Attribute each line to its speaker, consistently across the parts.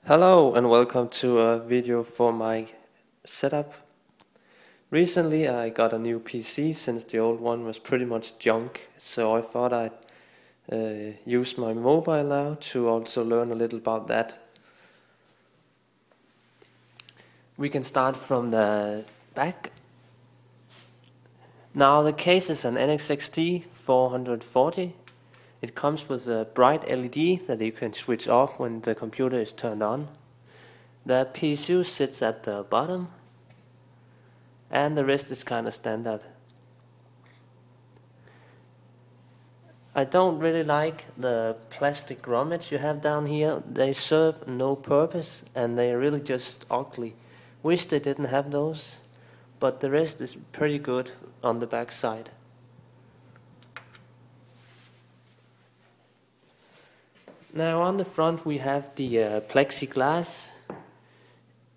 Speaker 1: Hello and welcome to a video for my setup. Recently I got a new PC since the old one was pretty much junk, so I thought I'd use my mobile now to also learn a little about that. We can start from the back. Now the case is an Nzxt H440. It comes with a bright LED that you can switch off when the computer is turned on. The PSU sits at the bottom, and the rest is kind of standard. I don't really like the plastic grommets you have down here. They serve no purpose and they are really just ugly. Wish they didn't have those, but the rest is pretty good on the back side. Now on the front we have the plexiglass.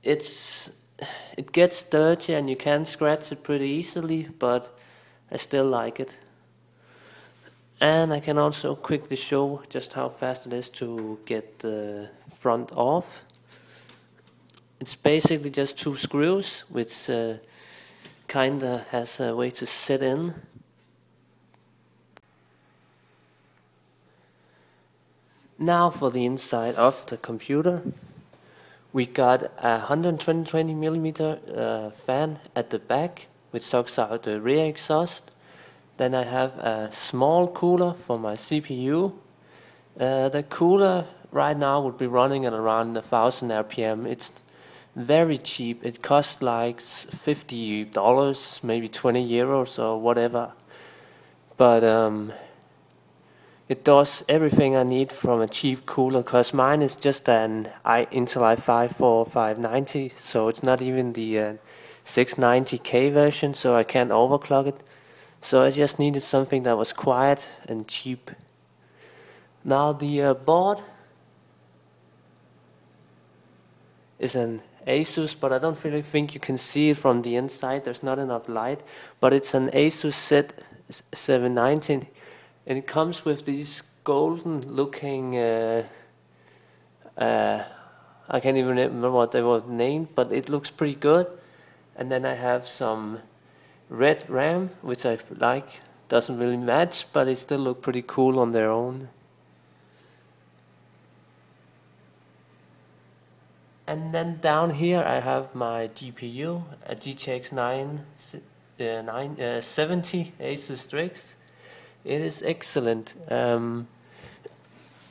Speaker 1: It gets dirty and you can scratch it pretty easily, but I still like it. And I can also quickly show just how fast it is to get the front off. It's basically just two screws, which kinda has a way to sit in. Now for the inside of the computer. We got a 120mm fan at the back, which sucks out the rear exhaust. Then I have a small cooler for my CPU. The cooler right now would be running at around 1000 RPM. It's very cheap. It costs like $50, maybe 20 euros or whatever. But it does everything I need from a cheap cooler, cause mine is just an Intel i5-4590, so it's not even the 690K version, so I can't overclock it. So I just needed something that was quiet and cheap. Now the board is an Asus, but I don't really think you can see it from the inside. There's not enough light, but it's an Asus Z790. And it comes with these golden looking, I can't even remember what they were named, but it looks pretty good. And then I have some red RAM, which I like. Doesn't really match, but they still look pretty cool on their own. And then down here I have my GPU, a GTX 970 Asus Strix. It is excellent.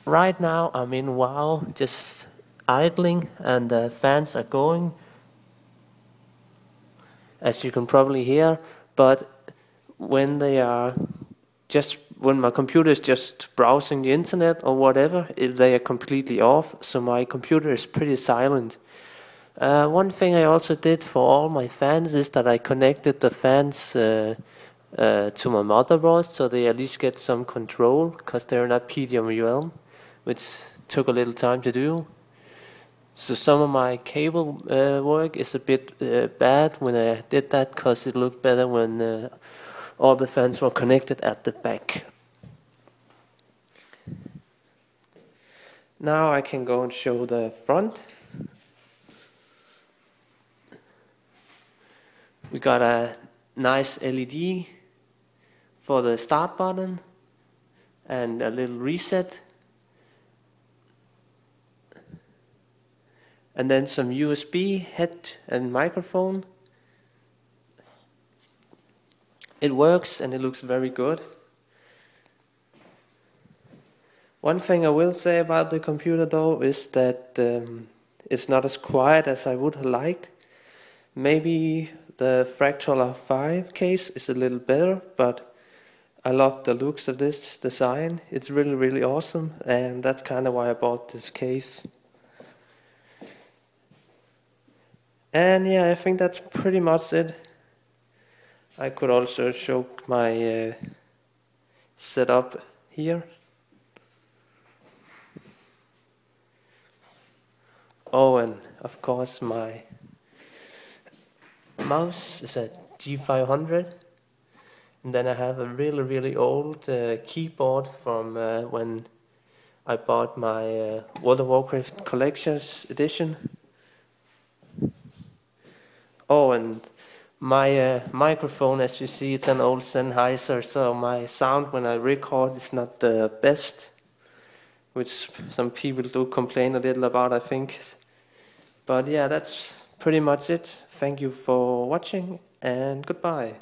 Speaker 1: Right now I'm in WoW, just idling, and the fans are going, as you can probably hear. But when my computer is just browsing the internet or whatever, they are completely off. So my computer is pretty silent. One thing I also did for all my fans is that I connected the fans to my motherboard, so they at least get some control, because they're not PWM, which took a little time to do. So some of my cable work is a bit bad when I did that, because it looked better when all the fans were connected at the back. Now I can go and show the front. We got a nice LED for the start button and a little reset, and then some USB head and microphone. It works and it looks very good. One thing I will say about the computer though is that it's not as quiet as I would have liked. Maybe the Fractal R5 case is a little better, but I love the looks of this design. It's really awesome, and that's kind of why I bought this case. And yeah, I think that's pretty much it. I could also show my setup here. Oh, and of course my mouse is a G500. And then I have a really old keyboard from when I bought my World of Warcraft Collector's Edition. Oh, and my microphone, as you see, it's an old Sennheiser, so my sound when I record is not the best, which some people do complain a little about, I think. But yeah, that's pretty much it. Thank you for watching, and goodbye.